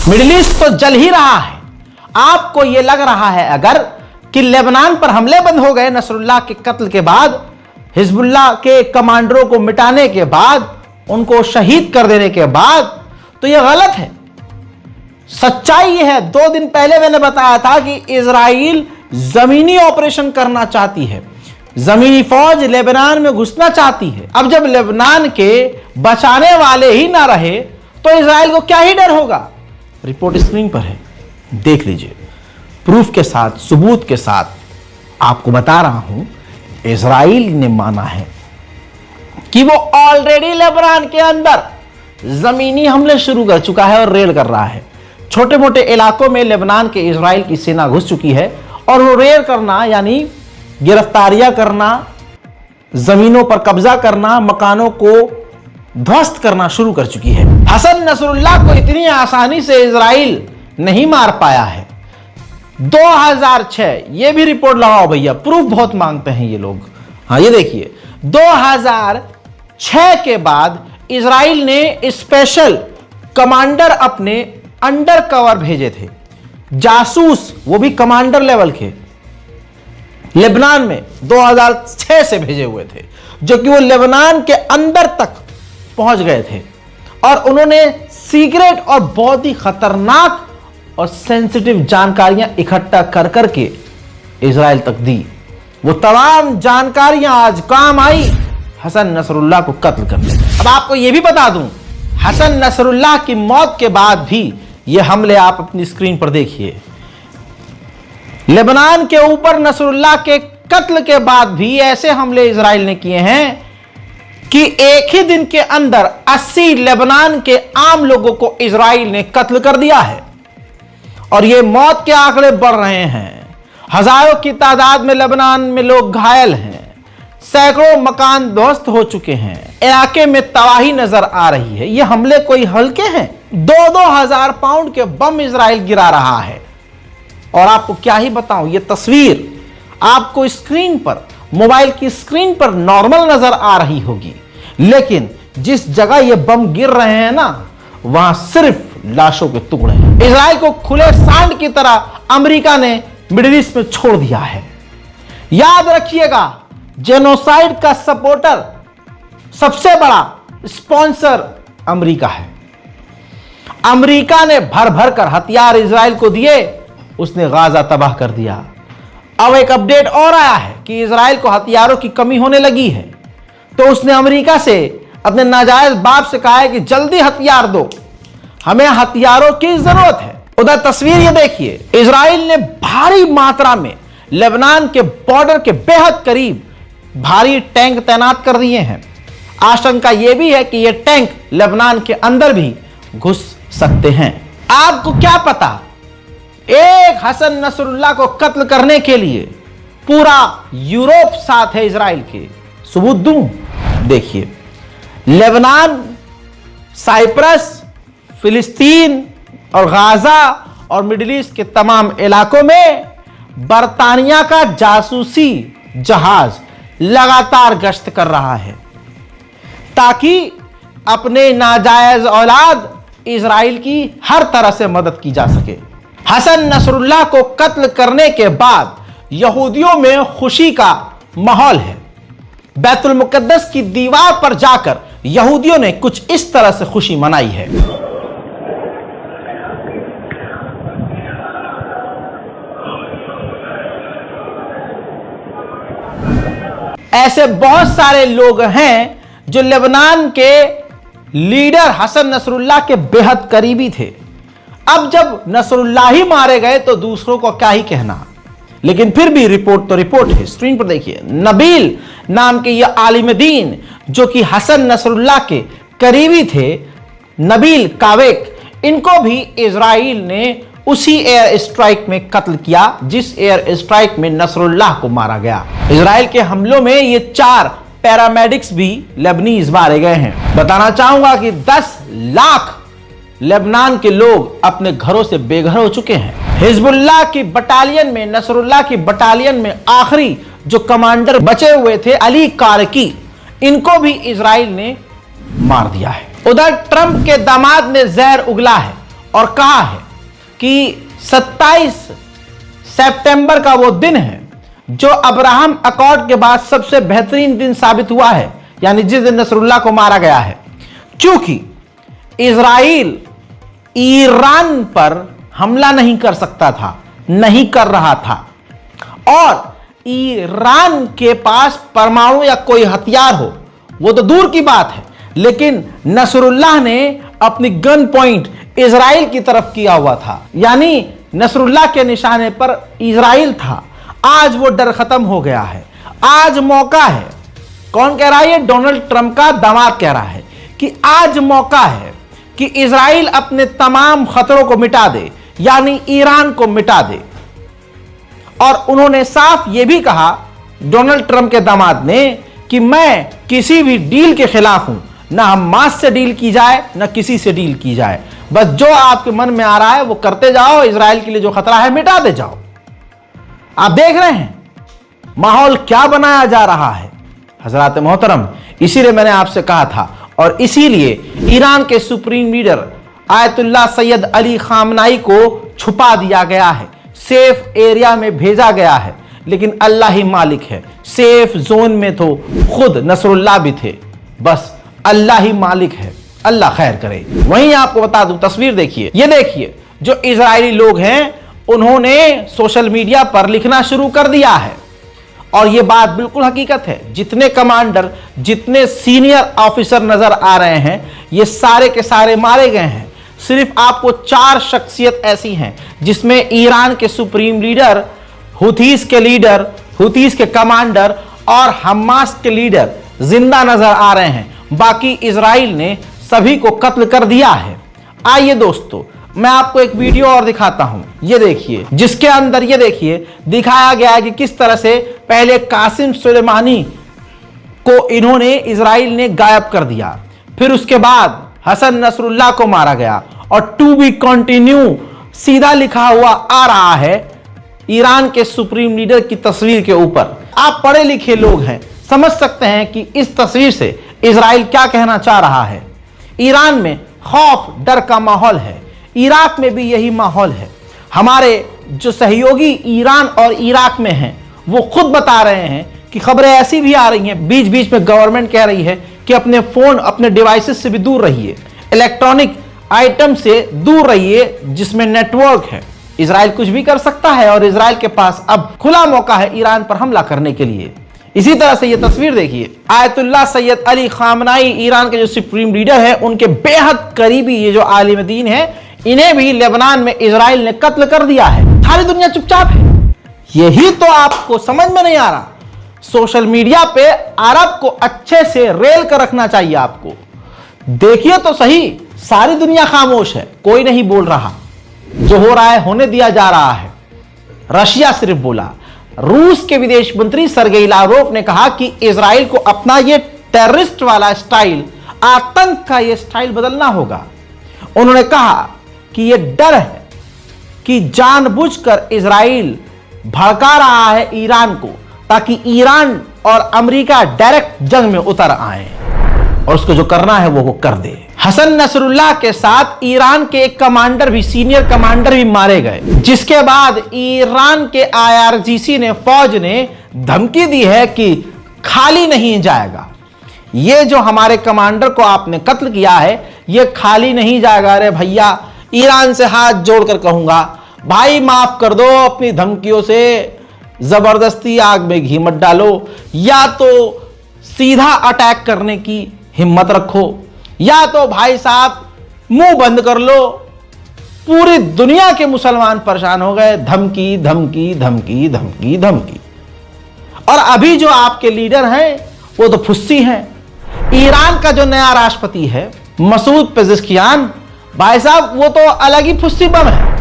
Middle east तो जल ही रहा है। आपको यह लग रहा है अगर कि लेबनान पर हमले बंद हो गए नसरुल्लाह के कत्ल के बाद, हिजबुल्लाह के कमांडरों को मिटाने के बाद, उनको शहीद कर देने के बाद, तो यह गलत है। सच्चाई यह है, 2 दिन पहले मैंने बताया था कि इजराइल जमीनी ऑपरेशन करना चाहती है, जमीनी फौज लेबनान में घुसना चाहती है। अब जब लेबनान के बचाने वाले ही ना रहे तो इजराइल को क्या ही डर होगा। रिपोर्ट स्क्रीन पर है, देख लीजिए, प्रूफ के साथ, सबूत के साथ आपको बता रहा हूं। इजराइल ने माना है कि वो ऑलरेडी लेबनान के अंदर जमीनी हमले शुरू कर चुका है और रेड कर रहा है। छोटे मोटे इलाकों में लेबनान के इजराइल की सेना घुस चुकी है और वो रेड करना यानी गिरफ्तारियां करना, जमीनों पर कब्जा करना, मकानों को ध्वस्त करना शुरू कर चुकी है। हसन नसरुल्लाह को इतनी आसानी से इजराइल नहीं मार पाया है। 2006, ये भी रिपोर्ट लगाओ भैया, प्रूफ बहुत मांगते हैं ये लोग। हाँ ये देखिए, 2006 के बाद इजराइल ने स्पेशल कमांडर अपने अंडर कवर भेजे थे, जासूस, वो भी कमांडर लेवल के, लेबनान में 2006 से भेजे हुए थे, जो कि वो लेबनान के अंदर तक पहुंच गए थे और उन्होंने सीक्रेट और बहुत ही खतरनाक और सेंसिटिव जानकारियां इकट्ठा कर करके इजराइल तक दी। वो तमाम जानकारियां आज काम आई हसन नसरुल्लाह को कत्ल करने। अब आपको यह भी बता दूं, हसन नसरुल्लाह की मौत के बाद भी ये हमले आप अपनी स्क्रीन पर देखिए। लेबनान के ऊपर नसरुल्लाह के कत्ल के बाद भी ऐसे हमले इजराइल ने किए हैं कि एक ही दिन के अंदर 80 लेबनान के आम लोगों को इजराइल ने कत्ल कर दिया है और ये मौत के आंकड़े बढ़ रहे हैं। हजारों की तादाद में लेबनान में लोग घायल हैं, सैकड़ों मकान ध्वस्त हो चुके हैं, इलाके में तबाही नजर आ रही है। ये हमले कोई हल्के हैं। 2-2 हजार पाउंड के बम इजराइल गिरा रहा है। और आपको क्या ही बताऊं, ये तस्वीर आपको स्क्रीन पर, मोबाइल की स्क्रीन पर नॉर्मल नजर आ रही होगी, लेकिन जिस जगह ये बम गिर रहे हैं ना, वहां सिर्फ लाशों के टुकड़े हैं। इजराइल को खुले सांड की तरह अमेरिका ने मिडिल ईस्ट में छोड़ दिया है। याद रखिएगा, जेनोसाइड का सपोर्टर, सबसे बड़ा स्पॉन्सर अमेरिका है। अमेरिका ने भर भर कर हथियार इजराइल को दिए, उसने गाजा तबाह कर दिया। अब एक अपडेट और आया है कि इजराइल को हथियारों की कमी होने लगी है, तो उसने अमेरिका से, अपने नाजायज बाप से कहा है कि जल्दी हथियार दो, हमें हथियारों की जरूरत है। उधर तस्वीर ये देखिए, इजराइल ने भारी मात्रा में लेबनान के बॉर्डर के बेहद करीब भारी टैंक तैनात कर दिए हैं। आशंका यह भी है कि ये टैंक लेबनान के अंदर भी घुस सकते हैं। आपको क्या पता, एक हसन नसरुल्लाह को कत्ल करने के लिए पूरा यूरोप साथ है इजराइल के। सबूत दूं, देखिए, लेबनान, साइप्रस, फिलिस्तीन और गाजा और मिडिल ईस्ट के तमाम इलाकों में बरतानिया का जासूसी जहाज लगातार गश्त कर रहा है ताकि अपने नाजायज औलाद इजराइल की हर तरह से मदद की जा सके। हसन नसरुल्लाह को कत्ल करने के बाद यहूदियों में खुशी का माहौल है। बैतुल मुकद्दस की दीवार पर जाकर यहूदियों ने कुछ इस तरह से खुशी मनाई है। ऐसे बहुत सारे लोग हैं जो लेबनान के लीडर हसन नसरुल्लाह के बेहद करीबी थे। अब जब नसरुल्लाह ही मारे गए तो दूसरों को क्या ही कहना, लेकिन फिर भी रिपोर्ट तो रिपोर्ट है। स्क्रीन पर देखिए, नबील नाम के ये आलिम दीन जो कि हसन नसरुल्लाह के करीबी थे, नबील कावेक, इनको भी इजराइल ने उसी एयर स्ट्राइक में कत्ल किया जिस एयर स्ट्राइक में नसरुल्लाह को मारा गया। इजराइल के हमलों में ये 4 पैरामेडिक्स भी लेबनीज मारे गए हैं। बताना चाहूंगा कि 10 लाख लेबनान के लोग अपने घरों से बेघर हो चुके हैं। हिजबुल्लाह की बटालियन में, नसरुल्लाह की बटालियन में आखिरी जो कमांडर बचे हुए थे, अली कारकी, इनको भी इजराइल ने मार दिया है। उधर ट्रंप के दामाद ने जहर उगला है और कहा है कि 27 सितंबर का वो दिन है जो अब्राहम अकॉर्ड के बाद सबसे बेहतरीन दिन साबित हुआ है, यानी जिस दिन नसरुल्लाह को मारा गया है। क्योंकि इजराइल ईरान पर हमला नहीं कर सकता था, नहीं कर रहा था, और ईरान के पास परमाणु या कोई हथियार हो वो तो दूर की बात है, लेकिन नसरुल्लाह ने अपनी गन पॉइंट इजराइल की तरफ किया हुआ था, यानी नसरुल्लाह के निशाने पर इजराइल था। आज वो डर खत्म हो गया है, आज मौका है। कौन कह रहा है? ये डोनाल्ड ट्रंप का दामाद कह रहा है कि आज मौका है कि इजराइल अपने तमाम खतरों को मिटा दे, यानी ईरान को मिटा दे। और उन्होंने साफ यह भी कहा, डोनाल्ड ट्रंप के दामाद ने, कि मैं किसी भी डील के खिलाफ हूं, ना हमास से डील की जाए ना किसी से डील की जाए, बस जो आपके मन में आ रहा है वो करते जाओ, इजराइल के लिए जो खतरा है मिटा दे जाओ। आप देख रहे हैं माहौल क्या बनाया जा रहा है हजरात मोहतरम। इसीलिए मैंने आपसे कहा था, और इसीलिए ईरान के supreme leader Ayatollah Syed Ali खामनाई को छुपा दिया गया है, सेफ एरिया में भेजा गया है। लेकिन अल्लाह ही मालिक है, सेफ जोन में तो खुद नसरुल्लाह भी थे, बस अल्लाह ही मालिक है, अल्लाह खैर करे। वहीं आपको बता दूं, तस्वीर देखिए, ये देखिए, जो इजरायली लोग हैं उन्होंने सोशल मीडिया पर लिखना शुरू कर दिया है, और यह बात बिल्कुल हकीकत है। जितने कमांडर, जितने सीनियर ऑफिसर नजर आ रहे हैं, ये सारे के सारे मारे गए हैं। सिर्फ आपको 4 शख्सियत ऐसी हैं जिसमें ईरान के सुप्रीम लीडर, हुथीस के लीडर, हुथीस के कमांडर और हमास के लीडर जिंदा नजर आ रहे हैं। बाकी इजराइल ने सभी को कत्ल कर दिया है। आइए दोस्तों, मैं आपको एक वीडियो और दिखाता हूं, ये देखिए, जिसके अंदर ये देखिए दिखाया गया है कि किस तरह से पहले कासिम सुलेमानी को इन्होंने, इजराइल ने गायब कर दिया, फिर उसके बाद हसन नसरुल्लाह को मारा गया, और टू बी कंटिन्यू सीधा लिखा हुआ आ रहा है ईरान के सुप्रीम लीडर की तस्वीर के ऊपर। आप पढ़े लिखे लोग हैं, समझ सकते हैं कि इस तस्वीर से इजराइल क्या कहना चाह रहा है। ईरान में खौफ, डर का माहौल है, इराक में भी यही माहौल है। हमारे जो सहयोगी ईरान और इराक में हैं वो खुद बता रहे हैं कि खबरें ऐसी भी आ रही हैं, बीच बीच में गवर्नमेंट कह रही है कि अपने फोन, अपने डिवाइसेस से भी दूर रहिए, इलेक्ट्रॉनिक आइटम से दूर रहिए जिसमें नेटवर्क है। इजराइल कुछ भी कर सकता है, और इजराइल के पास अब खुला मौका है ईरान पर हमला करने के लिए। इसी तरह से ये तस्वीर देखिए, आयतुल्लाह सैयद अली खामनाई, ईरान के जो सुप्रीम लीडर है, उनके बेहद करीबी ये जो आलिम दीन है, इन्हें भी लेबनान में इजराइल ने कत्ल कर दिया है। सारी दुनिया चुपचाप है। यही तो आपको समझ में नहीं आ रहा। सोशल मीडिया पे अरब को अच्छे से रेल कर रखना चाहिए आपको। देखिए तो सही, सारी दुनिया खामोश है, कोई नहीं बोल रहा। जो हो रहा है होने दिया जा रहा है। रशिया सिर्फ बोला। रूस के विदेश मंत्री सरगेई लावरोव ने कहा कि इजराइल को अपना ये टेररिस्ट वाला स्टाइल, आतंक का ये स्टाइल बदलना होगा। उन्होंने कहा कि ये डर है कि जानबूझकर इजराइल भड़का रहा है ईरान को, ताकि ईरान और अमेरिका डायरेक्ट जंग में उतर आए और उसको जो करना है वो कर दे। हसन नसरुल्लाह के साथ ईरान के एक कमांडर भी, सीनियर कमांडर भी मारे गए, जिसके बाद ईरान के IRGC ने, फौज ने धमकी दी है कि खाली नहीं जाएगा। ये जो हमारे कमांडर को आपने कत्ल किया है, ये खाली नहीं जाएगा। अरे भैया, ईरान से हाथ जोड़कर कहूंगा, भाई माफ कर दो, अपनी धमकियों से जबरदस्ती आग में घी मत डालो, या तो सीधा अटैक करने की हिम्मत रखो, या तो भाई साहब मुंह बंद कर लो। पूरी दुनिया के मुसलमान परेशान हो गए, धमकी धमकी धमकी धमकी धमकी। और अभी जो आपके लीडर हैं वो तो फुस्सी हैं। ईरान का जो नया राष्ट्रपति है मसूद पेज़ेश्कियान, भाई साहब वो तो अलग ही फुस्सी बम है।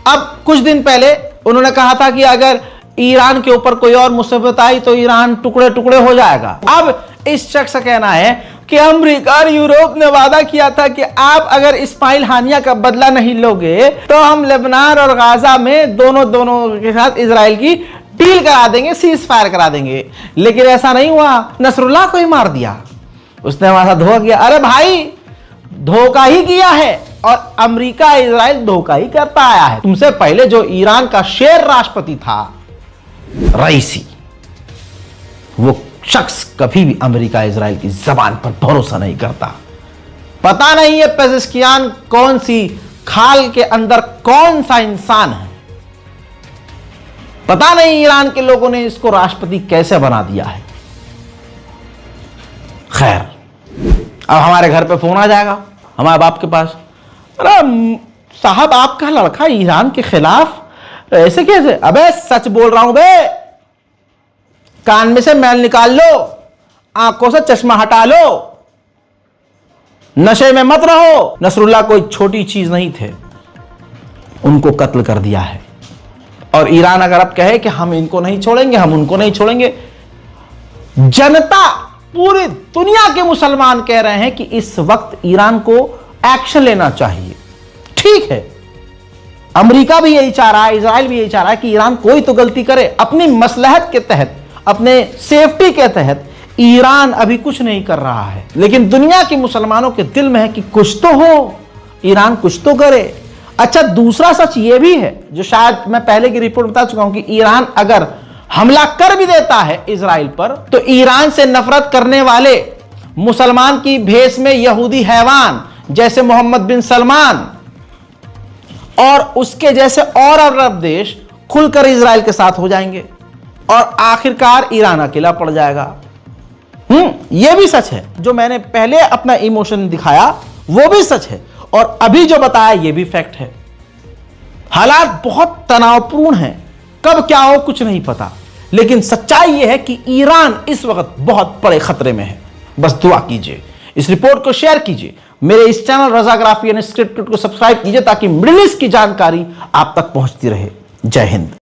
अब कुछ दिन पहले उन्होंने कहा था कि अगर ईरान के ऊपर कोई और मुसीबत आई तो ईरान टुकड़े टुकड़े हो जाएगा। अब इस शख्स का कहना है कि अमेरिका और यूरोप ने वादा किया था कि आप अगर इस्माइल हानिया का बदला नहीं लोगे तो हम लेबनान और गाजा में दोनों के साथ इजराइल की डील करा देंगे, सीज फायर करा देंगे। लेकिन ऐसा नहीं हुआ, नसरुल्लाह को ही मार दिया, उसने हमारा धोखा किया। अरे भाई, धोखा ही किया है, और अमेरिका इजराइल धोखा ही करता आया है। तुमसे पहले जो ईरान का शेर राष्ट्रपति था रईसी, वो शख्स कभी भी अमेरिका इजराइल की जबान पर भरोसा नहीं करता। पता नहीं है पेजेश्कियान कौन सी खाल के अंदर कौन सा इंसान है, पता नहीं ईरान के लोगों ने इसको राष्ट्रपति कैसे बना दिया है। खैर, अब हमारे घर पे फोन आ जाएगा हमारे बाप के पास, अरे साहब आपका लड़का ईरान के खिलाफ ऐसे कैसे? अबे सच बोल रहा हूं बे, कान में से मैल निकाल लो, आंखों से चश्मा हटा लो, नशे में मत रहो। नसरुल्लाह कोई छोटी चीज नहीं थे, उनको कत्ल कर दिया है। और ईरान अगर अब कहे कि हम इनको नहीं छोड़ेंगे, हम उनको नहीं छोड़ेंगे, जनता पूरी दुनिया के मुसलमान कह रहे हैं कि इस वक्त ईरान को एक्शन लेना चाहिए। ठीक है, अमेरिका भी यही चाह रहा है, इजराइल भी यही चाह रहा है कि ईरान कोई तो गलती करे। अपनी मसलहत के तहत, अपने सेफ्टी के तहत ईरान अभी कुछ नहीं कर रहा है, लेकिन दुनिया के मुसलमानों के दिल में है कि कुछ तो हो, ईरान कुछ तो करे। अच्छा, दूसरा सच यह भी है जो शायद मैं पहले की रिपोर्ट बता चुका हूं कि ईरान अगर हमला कर भी देता है इजराइल पर, तो ईरान से नफरत करने वाले मुसलमान की भेष में यहूदी हैवान जैसे मोहम्मद बिन सलमान और उसके जैसे और अरब देश खुलकर इजराइल के साथ हो जाएंगे और आखिरकार ईरान अकेला पड़ जाएगा। यह भी सच है, जो मैंने पहले अपना इमोशन दिखाया वो भी सच है, और अभी जो बताया यह भी फैक्ट है। हालात बहुत तनावपूर्ण हैं, कब क्या हो कुछ नहीं पता, लेकिन सच्चाई यह है कि ईरान इस वक्त बहुत बड़े खतरे में है। बस दुआ कीजिए, इस रिपोर्ट को शेयर कीजिए, मेरे इस चैनल रज़ाग्राफी यानी स्क्रिप्टेड को सब्सक्राइब कीजिए ताकि मिडिल ईस्ट की जानकारी आप तक पहुंचती रहे। जय हिंद।